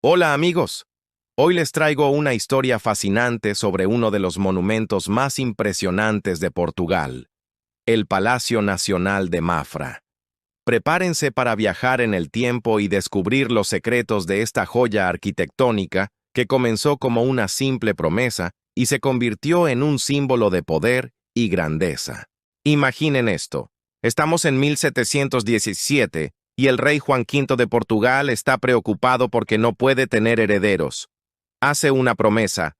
Hola amigos, hoy les traigo una historia fascinante sobre uno de los monumentos más impresionantes de Portugal, el Palacio Nacional de Mafra. Prepárense para viajar en el tiempo y descubrir los secretos de esta joya arquitectónica que comenzó como una simple promesa y se convirtió en un símbolo de poder y grandeza. Imaginen esto, estamos en 1717 y el rey Juan V de Portugal está preocupado porque no puede tener herederos. Hace una promesa: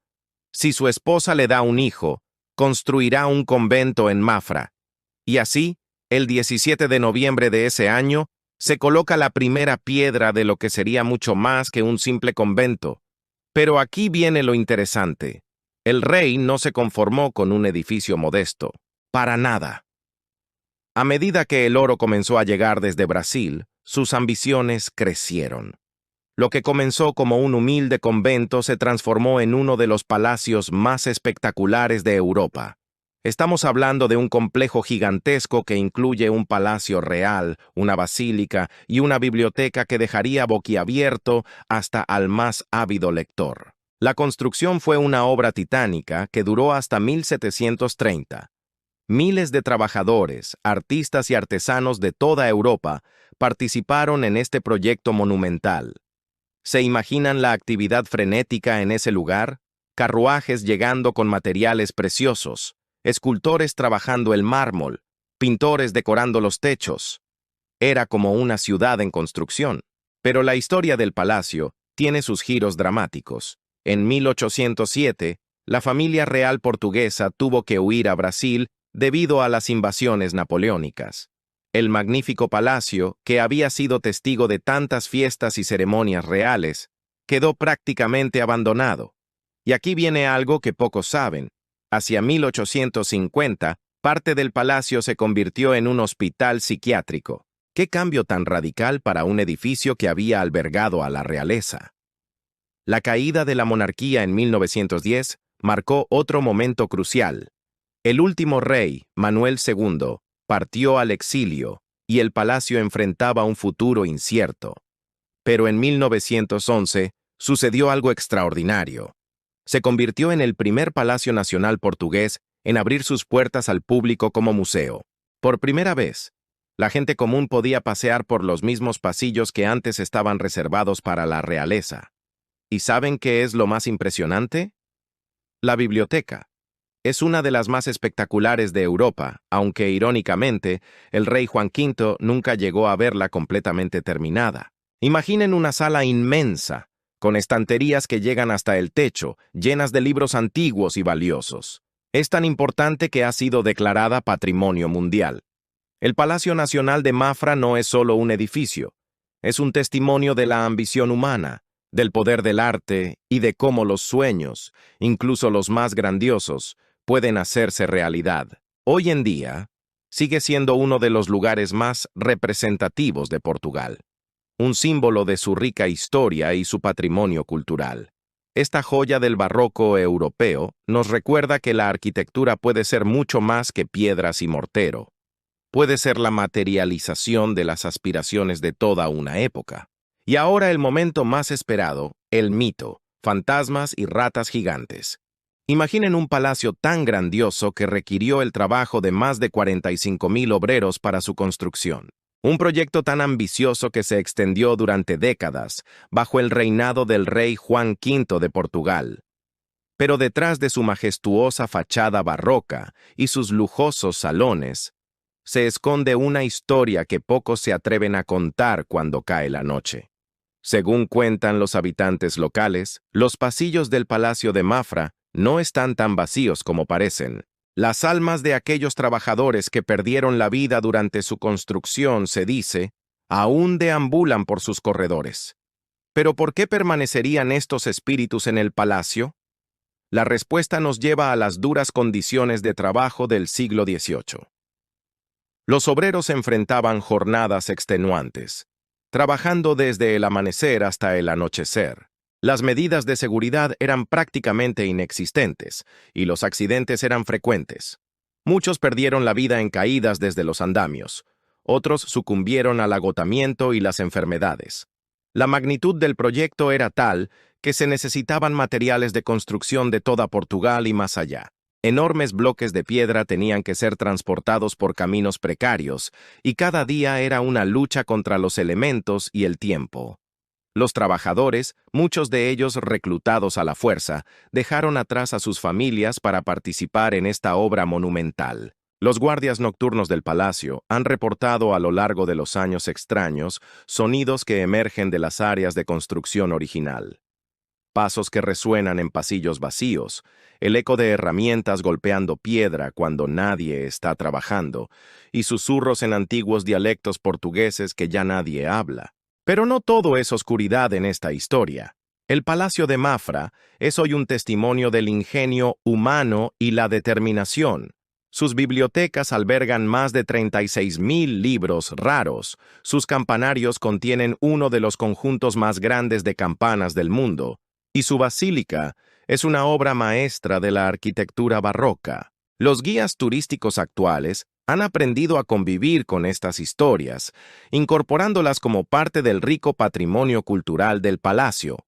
si su esposa le da un hijo, construirá un convento en Mafra. Y así, el 17 de noviembre de ese año, se coloca la primera piedra de lo que sería mucho más que un simple convento. Pero aquí viene lo interesante. El rey no se conformó con un edificio modesto. Para nada. A medida que el oro comenzó a llegar desde Brasil, sus ambiciones crecieron. Lo que comenzó como un humilde convento se transformó en uno de los palacios más espectaculares de Europa. Estamos hablando de un complejo gigantesco que incluye un palacio real, una basílica y una biblioteca que dejaría boquiabierto hasta al más ávido lector. La construcción fue una obra titánica que duró hasta 1730. Miles de trabajadores, artistas y artesanos de toda Europa participaron en este proyecto monumental. ¿Se imaginan la actividad frenética en ese lugar? Carruajes llegando con materiales preciosos, escultores trabajando el mármol, pintores decorando los techos. Era como una ciudad en construcción. Pero la historia del palacio tiene sus giros dramáticos. En 1807, la familia real portuguesa tuvo que huir a Brasil debido a las invasiones napoleónicas. El magnífico palacio, que había sido testigo de tantas fiestas y ceremonias reales, quedó prácticamente abandonado. Y aquí viene algo que pocos saben. Hacia 1850, parte del palacio se convirtió en un hospital psiquiátrico. ¿Qué cambio tan radical para un edificio que había albergado a la realeza? La caída de la monarquía en 1910 marcó otro momento crucial. El último rey, Manuel II, partió al exilio y el palacio enfrentaba un futuro incierto. Pero en 1911 sucedió algo extraordinario. Se convirtió en el primer palacio nacional portugués en abrir sus puertas al público como museo. Por primera vez, la gente común podía pasear por los mismos pasillos que antes estaban reservados para la realeza. ¿Y saben qué es lo más impresionante? La biblioteca. Es una de las más espectaculares de Europa, aunque irónicamente, el rey Juan V nunca llegó a verla completamente terminada. Imaginen una sala inmensa, con estanterías que llegan hasta el techo, llenas de libros antiguos y valiosos. Es tan importante que ha sido declarada Patrimonio Mundial. El Palacio Nacional de Mafra no es solo un edificio, es un testimonio de la ambición humana, del poder del arte y de cómo los sueños, incluso los más grandiosos, pueden hacerse realidad. Hoy en día, sigue siendo uno de los lugares más representativos de Portugal, un símbolo de su rica historia y su patrimonio cultural. Esta joya del barroco europeo nos recuerda que la arquitectura puede ser mucho más que piedras y mortero. Puede ser la materialización de las aspiraciones de toda una época. Y ahora el momento más esperado, el mito, fantasmas y ratas gigantes. Imaginen un palacio tan grandioso que requirió el trabajo de más de 45,000 obreros para su construcción. Un proyecto tan ambicioso que se extendió durante décadas, bajo el reinado del rey Juan V de Portugal. Pero detrás de su majestuosa fachada barroca y sus lujosos salones, se esconde una historia que pocos se atreven a contar cuando cae la noche. Según cuentan los habitantes locales, los pasillos del Palacio de Mafra no están tan vacíos como parecen. Las almas de aquellos trabajadores que perdieron la vida durante su construcción, se dice, aún deambulan por sus corredores. ¿Pero por qué permanecerían estos espíritus en el palacio? La respuesta nos lleva a las duras condiciones de trabajo del siglo XVIII. Los obreros enfrentaban jornadas extenuantes, trabajando desde el amanecer hasta el anochecer. Las medidas de seguridad eran prácticamente inexistentes y los accidentes eran frecuentes. Muchos perdieron la vida en caídas desde los andamios, otros sucumbieron al agotamiento y las enfermedades. La magnitud del proyecto era tal que se necesitaban materiales de construcción de toda Portugal y más allá. Enormes bloques de piedra tenían que ser transportados por caminos precarios, y cada día era una lucha contra los elementos y el tiempo. Los trabajadores, muchos de ellos reclutados a la fuerza, dejaron atrás a sus familias para participar en esta obra monumental. Los guardias nocturnos del palacio han reportado a lo largo de los años extraños sonidos que emergen de las áreas de construcción original. Pasos que resuenan en pasillos vacíos, el eco de herramientas golpeando piedra cuando nadie está trabajando, y susurros en antiguos dialectos portugueses que ya nadie habla. Pero no todo es oscuridad en esta historia. El Palacio de Mafra es hoy un testimonio del ingenio humano y la determinación. Sus bibliotecas albergan más de 36.000 libros raros. Sus campanarios contienen uno de los conjuntos más grandes de campanas del mundo, y su basílica es una obra maestra de la arquitectura barroca. Los guías turísticos actuales han aprendido a convivir con estas historias, incorporándolas como parte del rico patrimonio cultural del palacio.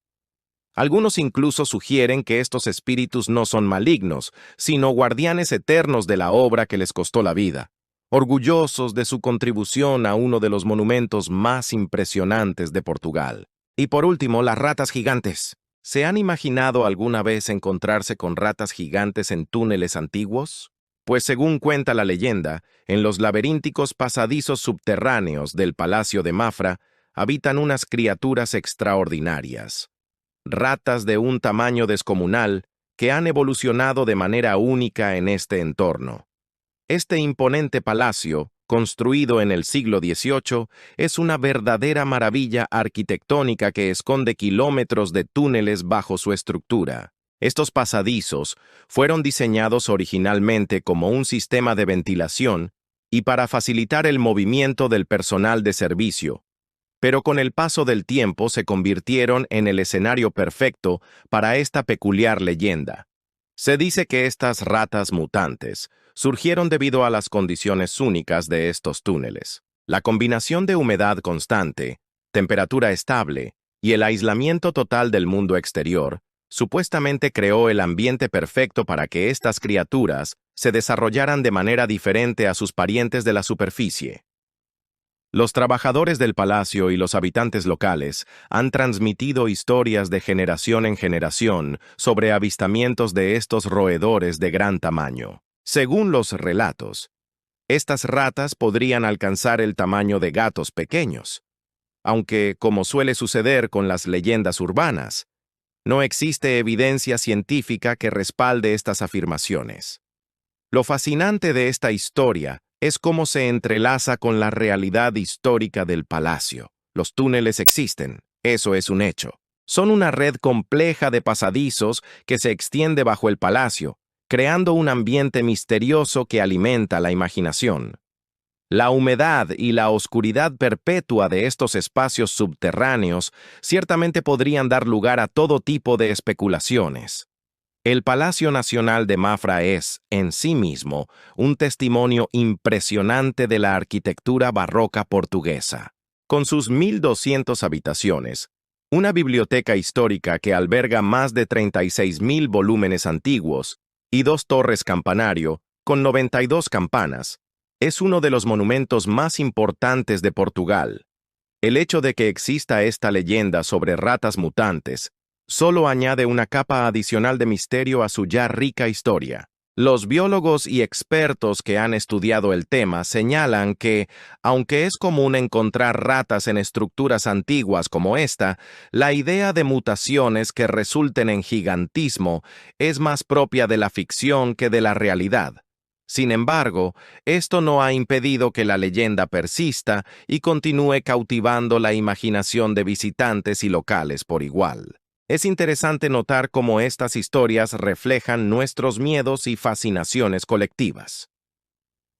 Algunos incluso sugieren que estos espíritus no son malignos, sino guardianes eternos de la obra que les costó la vida, orgullosos de su contribución a uno de los monumentos más impresionantes de Portugal. Y por último, las ratas gigantes. ¿Se han imaginado alguna vez encontrarse con ratas gigantes en túneles antiguos? Pues según cuenta la leyenda, en los laberínticos pasadizos subterráneos del Palacio de Mafra habitan unas criaturas extraordinarias. Ratas de un tamaño descomunal que han evolucionado de manera única en este entorno. Este imponente palacio, construido en el siglo XVIII, es una verdadera maravilla arquitectónica que esconde kilómetros de túneles bajo su estructura. Estos pasadizos fueron diseñados originalmente como un sistema de ventilación y para facilitar el movimiento del personal de servicio, pero con el paso del tiempo se convirtieron en el escenario perfecto para esta peculiar leyenda. Se dice que estas ratas mutantes surgieron debido a las condiciones únicas de estos túneles. La combinación de humedad constante, temperatura estable y el aislamiento total del mundo exterior supuestamente creó el ambiente perfecto para que estas criaturas se desarrollaran de manera diferente a sus parientes de la superficie. Los trabajadores del palacio y los habitantes locales han transmitido historias de generación en generación sobre avistamientos de estos roedores de gran tamaño. Según los relatos, estas ratas podrían alcanzar el tamaño de gatos pequeños, aunque, como suele suceder con las leyendas urbanas, no existe evidencia científica que respalde estas afirmaciones. Lo fascinante de esta historia es cómo se entrelaza con la realidad histórica del palacio. Los túneles existen, eso es un hecho. Son una red compleja de pasadizos que se extiende bajo el palacio, creando un ambiente misterioso que alimenta la imaginación. La humedad y la oscuridad perpetua de estos espacios subterráneos ciertamente podrían dar lugar a todo tipo de especulaciones. El Palacio Nacional de Mafra es, en sí mismo, un testimonio impresionante de la arquitectura barroca portuguesa. Con sus 1.200 habitaciones, una biblioteca histórica que alberga más de 36.000 volúmenes antiguos y 2 torres campanario con 92 campanas, es uno de los monumentos más importantes de Portugal. El hecho de que exista esta leyenda sobre ratas mutantes solo añade una capa adicional de misterio a su ya rica historia. Los biólogos y expertos que han estudiado el tema señalan que, aunque es común encontrar ratas en estructuras antiguas como esta, la idea de mutaciones que resulten en gigantismo es más propia de la ficción que de la realidad. Sin embargo, esto no ha impedido que la leyenda persista y continúe cautivando la imaginación de visitantes y locales por igual. Es interesante notar cómo estas historias reflejan nuestros miedos y fascinaciones colectivas.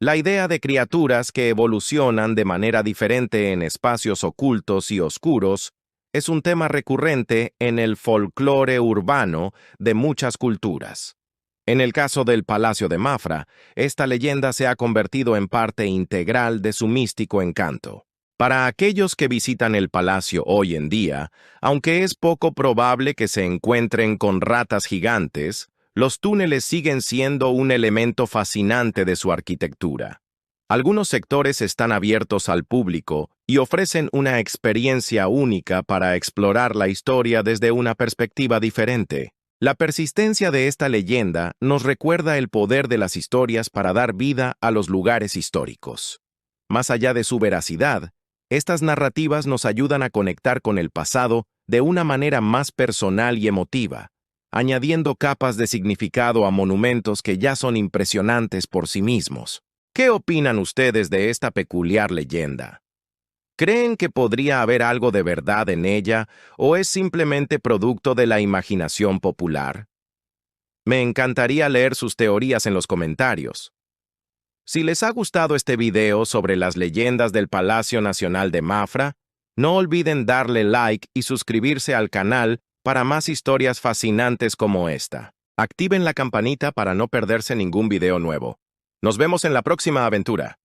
La idea de criaturas que evolucionan de manera diferente en espacios ocultos y oscuros es un tema recurrente en el folclore urbano de muchas culturas. En el caso del Palacio de Mafra, esta leyenda se ha convertido en parte integral de su místico encanto. Para aquellos que visitan el palacio hoy en día, aunque es poco probable que se encuentren con ratas gigantes, los túneles siguen siendo un elemento fascinante de su arquitectura. Algunos sectores están abiertos al público y ofrecen una experiencia única para explorar la historia desde una perspectiva diferente. La persistencia de esta leyenda nos recuerda el poder de las historias para dar vida a los lugares históricos. Más allá de su veracidad, estas narrativas nos ayudan a conectar con el pasado de una manera más personal y emotiva, añadiendo capas de significado a monumentos que ya son impresionantes por sí mismos. ¿Qué opinan ustedes de esta peculiar leyenda? ¿Creen que podría haber algo de verdad en ella o es simplemente producto de la imaginación popular? Me encantaría leer sus teorías en los comentarios. Si les ha gustado este video sobre las leyendas del Palacio Nacional de Mafra, no olviden darle like y suscribirse al canal para más historias fascinantes como esta. Activen la campanita para no perderse ningún video nuevo. Nos vemos en la próxima aventura.